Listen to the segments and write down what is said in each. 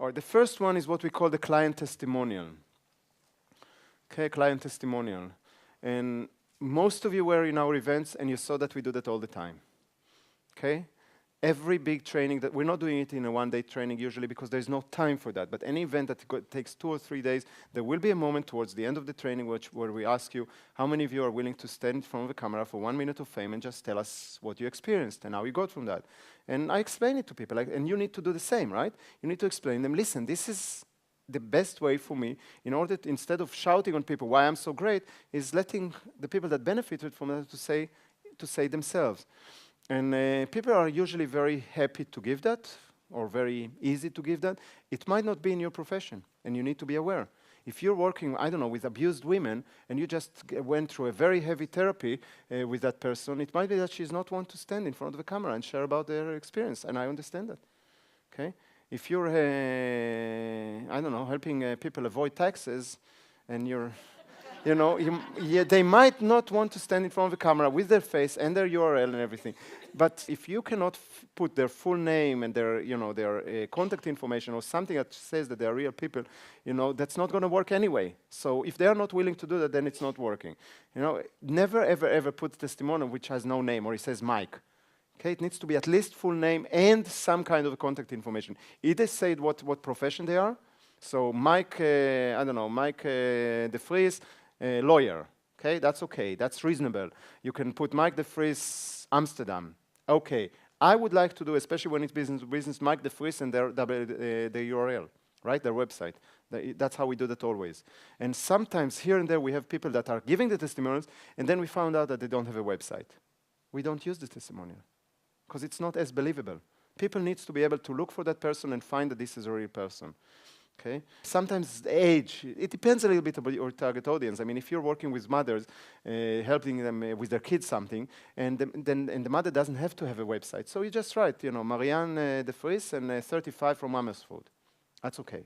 All right, the first one is what we call the client testimonial. Okay, client testimonial. And most of you were in our events and you saw that we do that all the time. Okay? Every big training that we're not doing it in a one-day training usually because there's no time for that. But any event that takes 2 or 3 days, there will be a moment towards the end of the training where we ask you how many of you are willing to stand in front of the camera for 1 minute of fame and just tell us what you experienced and how you got from that. And I explain it to people, and you need to do the same, right? You need to explain them, listen, this is the best way for me in order to, instead of shouting on people why I'm so great, is letting the people that benefited from that to say themselves. And people are usually very happy to give that, or very easy to give that. It might not be in your profession, and you need to be aware. If you're working, I don't know, with abused women, and you just went through a very heavy therapy with that person, it might be that she's not one to stand in front of the camera and share about their experience, and I understand that, okay? If you're, I don't know, helping people avoid taxes, and you're, you know, they might not want to stand in front of the camera with their face and their URL and everything. But if you cannot put their full name and their, you know, their contact information or something that says that they are real people, you know, that's not going to work anyway. So if they are not willing to do that, then it's not working. You know, never, ever, ever put testimonial which has no name or it says Mike. Okay, it needs to be at least full name and some kind of contact information. Either say what profession they are. So Mike, I don't know, Mike De Vries, lawyer. Okay, that's okay. That's reasonable. You can put Mike De Vries, Amsterdam. Okay. I would like to do, especially when it's business to business, Mike De Vries and their URL, right? Their website. That's how we do that always. And sometimes here and there we have people that are giving the testimonials, and then we found out that they don't have a website. We don't use the testimonial because it's not as believable. People need to be able to look for that person and find that this is a real person. Okay. Sometimes the age, it depends a little bit about your target audience. I mean, if you're working with mothers, helping them with their kids something, and the mother doesn't have to have a website. So you just write, you know, Marianne De Vries and 35 from Amersfoort. That's okay.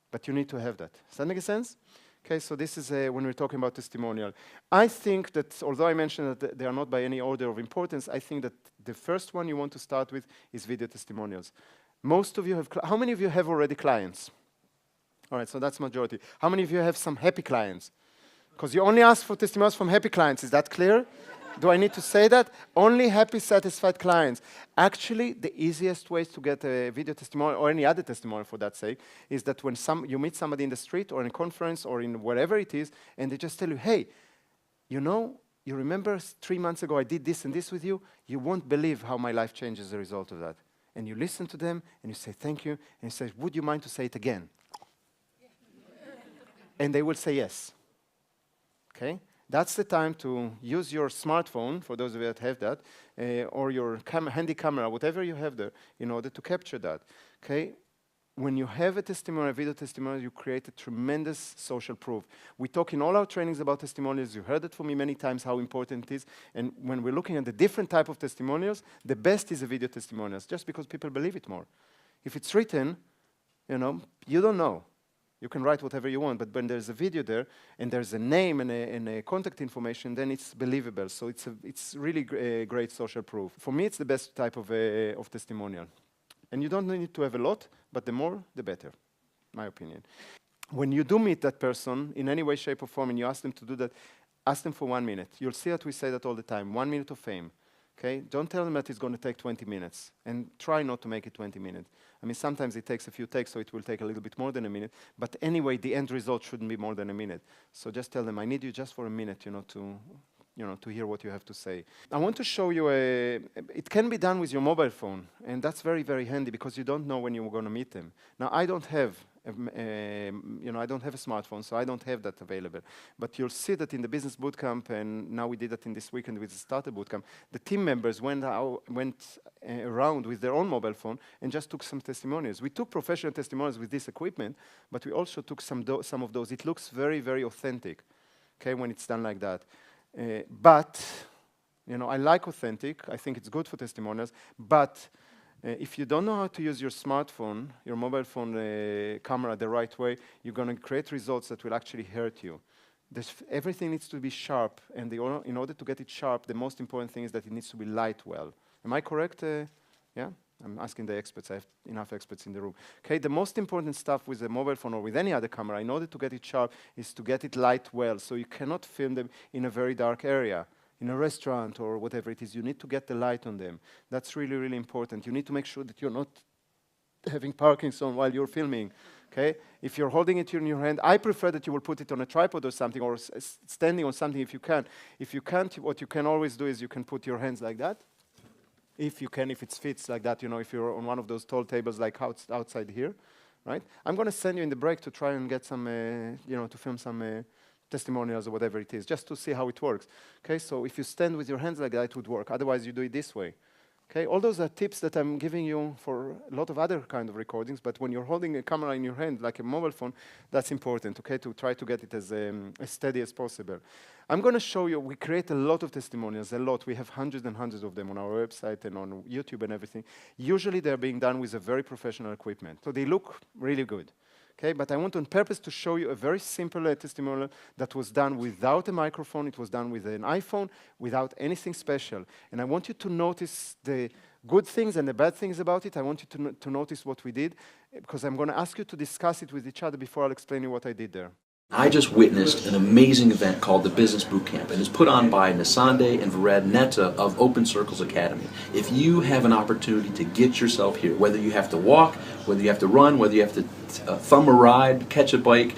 But you need to have that. Does that make sense? Okay, so this is when we're talking about testimonial. I think that, although I mentioned that they are not by any order of importance, I think that the first one you want to start with is video testimonials. Most of you have, how many of you have already clients? All right, so that's majority. How many of you have some happy clients? Because you only ask for testimonials from happy clients, is that clear? Do I need to say that? Only happy, satisfied clients. Actually, the easiest way to get a video testimonial, or any other testimonial for that sake, is that when you meet somebody in the street or in a conference or in wherever it is, and they just tell you, hey, you know, you remember 3 months ago I did this and this with you? You won't believe how my life changed as a result of that. And you listen to them, and you say, thank you, and you say, would you mind to say it again? And they will say yes. Okay? That's the time to use your smartphone, for those of you that have that, or your handy camera, whatever you have there, in order to capture that. Okay? When you have a testimonial, a video testimonial, you create a tremendous social proof. We talk in all our trainings about testimonials. You heard it from me many times how important it is. And when we're looking at the different type of testimonials, the best is a video testimonials, just because people believe it more. If it's written, you know, you don't know. You can write whatever you want, but when there's a video there and there's a name and a contact information, then it's believable. So it's really great social proof. For me, it's the best type of testimonial. And you don't need to have a lot, but the more, the better, my opinion. When you do meet that person in any way, shape, or form, and you ask them to do that, ask them for 1 minute. You'll see that we say that all the time, 1 minute of fame. Okay? Don't tell them that it's going to take 20 minutes, and try not to make it 20 minutes. I mean, sometimes it takes a few takes, so it will take a little bit more than a minute. But anyway, the end result shouldn't be more than a minute. So just tell them, I need you just for a minute, to hear what you have to say. I want to show you it can be done with your mobile phone, and that's very, very handy because you don't know when you're going to meet them. Now, I don't have I don't have a smartphone, so I don't have that available. But you'll see that in the business bootcamp, and now we did that in this weekend with the starter bootcamp, the team members went around with their own mobile phone and just took some testimonials. We took professional testimonials with this equipment, but we also took some of those. It looks very, very authentic, okay, when it's done like that. But I like authentic. I think it's good for testimonials. But if you don't know how to use your smartphone, your mobile phone camera the right way, you're going to create results that will actually hurt you. Everything needs to be sharp. And in order to get it sharp, the most important thing is that it needs to be light well. Am I correct? Yeah? I'm asking the experts. I have enough experts in the room. Okay, the most important stuff with a mobile phone or with any other camera, in order to get it sharp, is to get it light well. So you cannot film them in a very dark area, in a restaurant or whatever it is. You need to get the light on them. That's really, really important. You need to make sure that you're not having Parkinson while you're filming. Okay, if you're holding it in your hand, I prefer that you will put it on a tripod or something, or standing on something if you can. If you can't, what you can always do is you can put your hands like that. If you can, if it fits like that, you know, if you're on one of those tall tables like outside here, right? I'm going to send you in the break to try and get some, you know, to film some testimonials or whatever it is, just to see how it works. Okay, so if you stand with your hands like that, it would work. Otherwise, you do it this way. Okay, all those are tips that I'm giving you for a lot of other kind of recordings, but when you're holding a camera in your hand, like a mobile phone, that's important, okay, to try to get it as steady as possible. I'm going to show you, we create a lot of testimonials, a lot. We have hundreds and hundreds of them on our website and on YouTube and everything. Usually they're being done with a very professional equipment, so they look really good. Okay, but I want on purpose to show you a very simple testimonial that was done without a microphone. It was done with an iPhone, without anything special. And I want you to notice the good things and the bad things about it. I want you to notice what we did, because I'm going to ask you to discuss it with each other before I'll explain you what I did there. I just witnessed an amazing event called the Business Bootcamp, and it's put on by Nasande and Vered Netta of Open Circles Academy. If you have an opportunity to get yourself here, whether you have to walk, whether you have to run, whether you have to thumb a ride, catch a bike,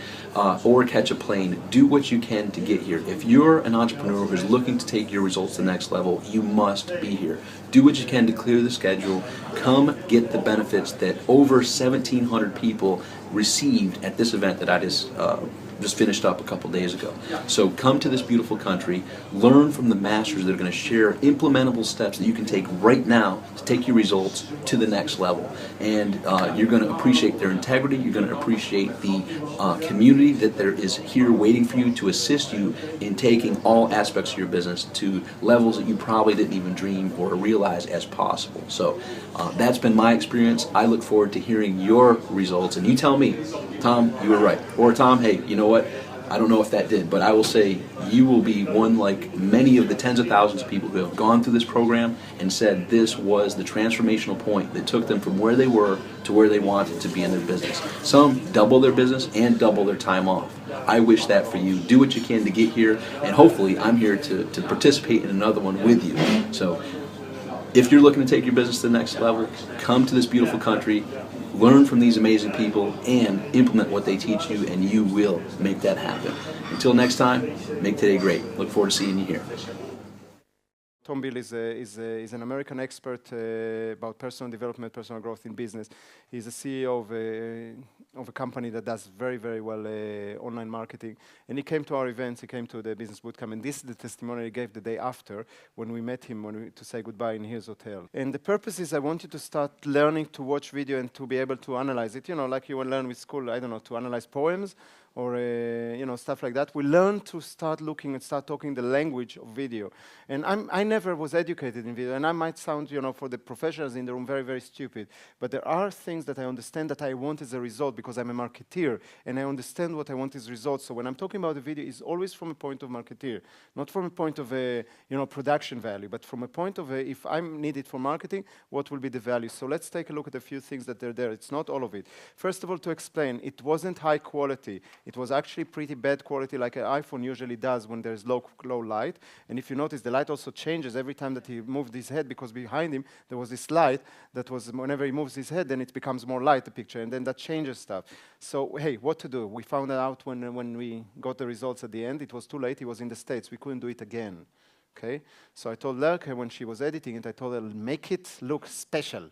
or catch a plane, do what you can to get here. If you're an entrepreneur who's looking to take your results to the next level, you must be here. Do what you can to clear the schedule. Come get the benefits that over 1,700 people received at this event that I just finished up a couple days ago. So come to this beautiful country, learn from the masters that are going to share implementable steps that you can take right now to take your results to the next level. And you're going to appreciate their integrity, you're going to appreciate the community that there is here waiting for you to assist you in taking all aspects of your business to levels that you probably didn't even dream or realize as possible. So that's been my experience. I look forward to hearing your results, and you tell me, Tom, you were right. Or Tom, hey, you know what? I don't know if that did, but I will say you will be one like many of the tens of thousands of people who have gone through this program and said this was the transformational point that took them from where they were to where they wanted to be in their business. Some double their business and double their time off. I wish that for you. Do what you can to get here, and hopefully I'm here to participate in another one with you. So if you're looking to take your business to the next level, come to this beautiful country, learn from these amazing people, and implement what they teach you, and you will make that happen. Until next time, make today great. Look forward to seeing you here. Tom Bill is an American expert about personal development, personal growth in business. He's a CEO of a company that does very, very well online marketing. And he came to our events, he came to the Business Bootcamp, and this is the testimonial he gave the day after when we met him to say goodbye in his hotel. And the purpose is I want you to start learning to watch video and to be able to analyze it. You know, like you will learn with school, I don't know, to analyze poems, or you know, stuff like that. We learn to start looking and start talking the language of video. And I never was educated in video, and I might sound, you know, for the professionals in the room, very, very stupid. But there are things that I understand that I want as a result, because I'm a marketeer, and I understand what I want as results. So when I'm talking about the video, it's always from a point of marketeer, not from a point of you know, production value, but from a point of if I'm needed for marketing, what will be the value? So let's take a look at a few things that are there. It's not all of it. First of all, to explain, it wasn't high quality. It was actually pretty bad quality, like an iPhone usually does when there's low light. And if you notice, the light also changes every time that he moved his head, because behind him there was this light that was, whenever he moves his head, then it becomes more light, the picture, and then that changes stuff. So, hey, what to do? We found out when we got the results at the end. It was too late. He was in the States. We couldn't do it again. Okay? So I told Lerke, when she was editing it, I told her, make it look special.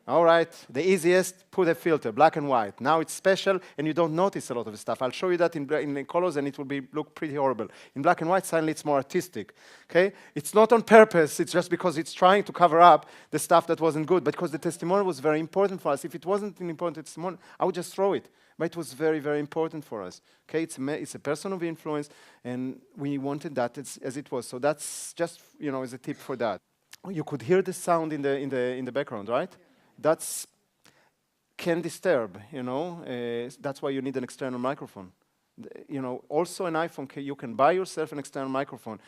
All right, the easiest, put a filter, black and white. Now it's special, and you don't notice a lot of stuff. I'll show you that in colors, and it will look pretty horrible. In black and white, suddenly it's more artistic. Okay? It's not on purpose. It's just because it's trying to cover up the stuff that wasn't good, because the testimonial was very important for us. If it wasn't an important testimonial, I would just throw it. But it was very, very important for us. Okay? It's a person of influence, and we wanted that as it was. So that's just, you know, as a tip for that. You could hear the sound in the background, right? Yeah. That's can disturb, you know. That's why you need an external microphone. Also an iPhone, you can buy yourself an external microphone.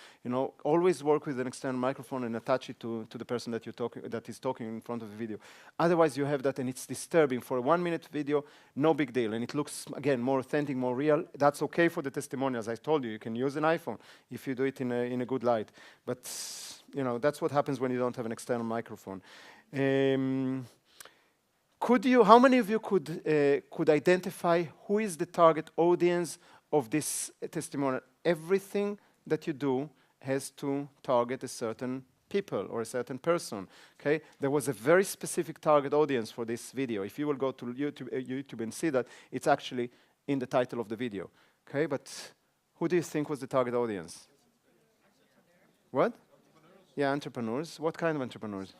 Always work with an external microphone and attach it to the person that is talking in front of the video. Otherwise, you have that, and it's disturbing. For a 1-minute video, no big deal, and it looks, again, more authentic, more real. That's okay for the testimonials. I told you can use an iPhone if you do it in a good light. But that's what happens when you don't have an external microphone. How many of you could identify who is the target audience of this testimonial? Everything that you do has to target a certain people or a certain person. Okay, there was a very specific target audience for this video. If you will go to YouTube and see that, it's actually in the title of the video. Okay, but who do you think was the target audience? What? Yeah, entrepreneurs. What kind of entrepreneurs?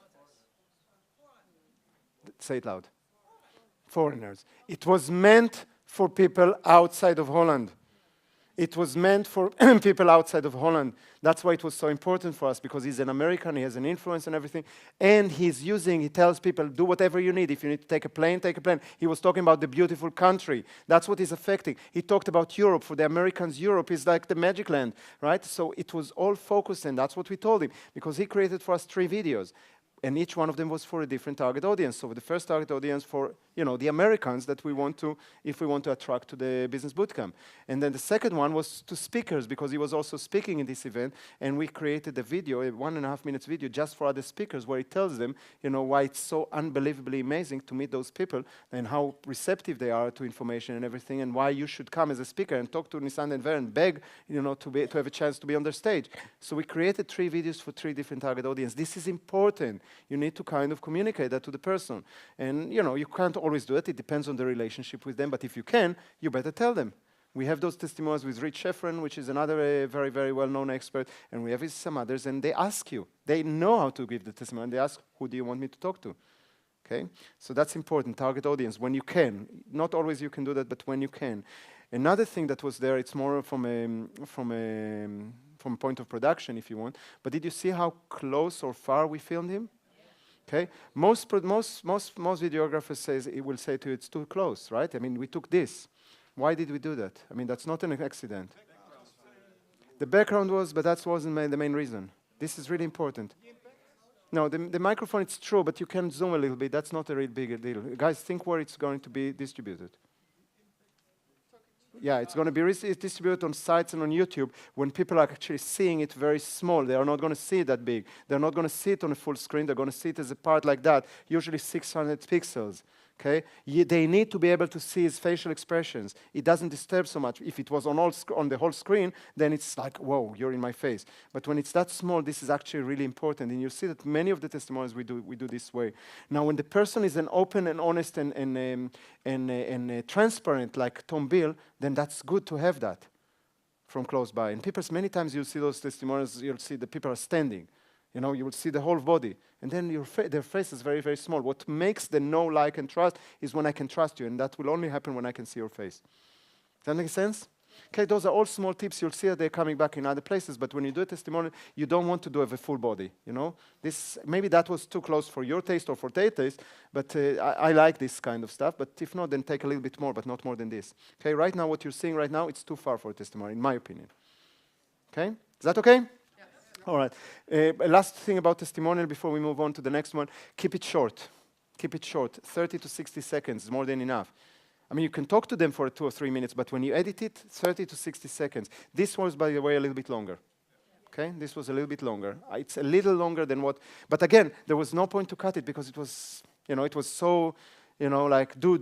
Say it loud. Foreigners. It was meant for people outside of Holland. It was meant for people outside of Holland. That's why it was so important for us, because he's an American, he has an influence and everything, and he tells people, do whatever you need. If you need to take a plane, take a plane. He was talking about the beautiful country. That's what is affecting. He talked about Europe. For the Americans, Europe is like the magic land, right? So it was all focused, and that's what we told him, because he created for us 3 videos. And each one of them was for a different target audience. So the first target audience for, the Americans that we want to, if we want to attract to the business bootcamp. And then the second one was to speakers, because he was also speaking in this event. And we created a video, a 1.5 minutes video, just for other speakers, where he tells them, why it's so unbelievably amazing to meet those people and how receptive they are to information and everything, and why you should come as a speaker and talk to Nissan and Ver and beg, to have a chance to be on their stage. So we created 3 videos for 3 different target audiences. This is important. You need to kind of communicate that to the person. And, you can't always do it. It depends on the relationship with them. But if you can, you better tell them. We have those testimonials with Rich Sheffrin, which is another very, very well-known expert. And we have some others. And they ask you. They know how to give the testimony. They ask, who do you want me to talk to? Okay? So that's important, target audience, when you can. Not always you can do that, but when you can. Another thing that was there, it's more from a point of production, if you want. But did you see how close or far we filmed him? Okay, most videographers will say to you, it's too close, right? I mean, we took this. Why did we do that? I mean, that's not an accident. The background was, but that wasn't the main reason. This is really important. No, the microphone, it's true, but you can zoom a little bit. That's not a real big deal. Guys, think where it's going to be distributed. Yeah, it's going to be distributed on sites and on YouTube when people are actually seeing it very small. They are not going to see it that big. They're not going to see it on a full screen. They're going to see it as a part like that, usually 600 pixels. Okay? They need to be able to see his facial expressions. It doesn't disturb so much. If it was on the whole screen, then it's like, whoa, you're in my face. But when it's that small, this is actually really important. And you see that many of the testimonials we do this way. Now, when the person is an open and honest and transparent, like Tom Bill, then that's good to have that from close by. And many times you'll see those testimonials, you'll see the people are standing. You will see the whole body. And then their face is very, very small. What makes the know, like, and trust is when I can trust you. And that will only happen when I can see your face. Does that make sense? Okay, those are all small tips. You'll see that they're coming back in other places. But when you do a testimonial, you don't want to do a full body. Maybe that was too close for your taste or for their taste. But I like this kind of stuff. But if not, then take a little bit more, but not more than this. Okay, right now, what you're seeing right now, it's too far for a testimonial, in my opinion. Okay? Is that okay? All right. Last thing about testimonial before we move on to the next one. Keep it short. Keep it short. 30 to 60 seconds is more than enough. I mean, you can talk to them for 2 or 3 minutes, but when you edit it, 30 to 60 seconds. This was, by the way, a little bit longer. Okay? This was a little bit longer. It's a little longer than what... But again, there was no point to cut it because it was, it was so... like do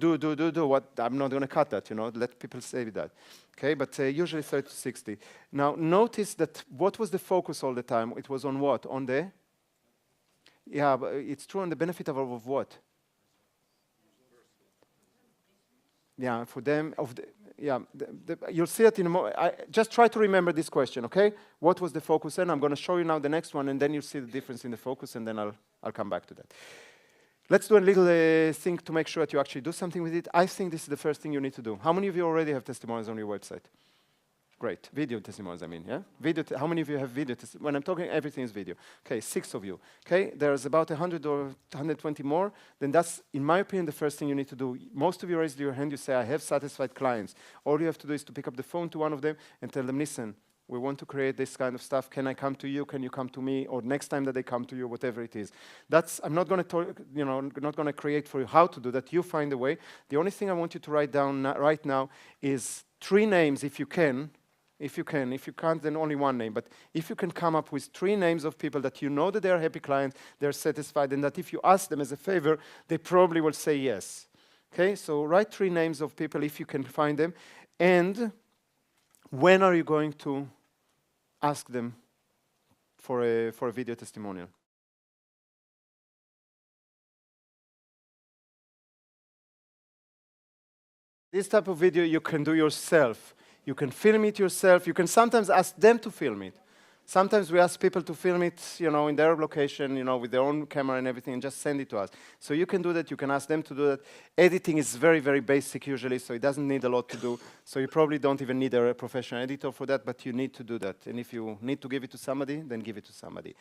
what, I'm not going to cut that, let people say that. Okay, but usually 30 to 60. Now, notice that what was the focus all the time? It was on what? On the? Yeah, but it's true on the benefit of what? Yeah, for them, you'll see it in a moment. Just try to remember this question, okay? What was the focus? And I'm going to show you now the next one, and then you'll see the difference in the focus, and then I'll come back to that. Let's do a little thing to make sure that you actually do something with it. I think this is the first thing you need to do. How many of you already have testimonials on your website? Great. Video testimonials, I mean, yeah? How many of you have video testimonials? When I'm talking, everything is video. Okay, 6 of you. Okay, there's about 100 or 120 more. Then that's, in my opinion, the first thing you need to do. Most of you raise your hand, you say, I have satisfied clients. All you have to do is to pick up the phone to one of them and tell them, listen, we want to create this kind of stuff. Can I come to you? Can you come to me? Or next time that they come to you, whatever it is. I'm not going to, not going to create for you how to do that. You find a way. The only thing I want you to write down right now is 3 names, if you can. If you can. If you can't, then only 1 name. But if you can come up with 3 names of people that you know that they are happy clients, they're satisfied, and that if you ask them as a favor, they probably will say yes. Okay, so write 3 names of people if you can find them. And when are you going to ask them for a video testimonial? This type of video you can do yourself. You can film it yourself. You can sometimes ask them to film it. Sometimes we ask people to film it, in their location, with their own camera and everything, and just send it to us. So you can do that. You can ask them to do that. Editing is very, very basic usually, so it doesn't need a lot to do. So you probably don't even need a professional editor for that, but you need to do that. And if you need to give it to somebody, then give it to somebody.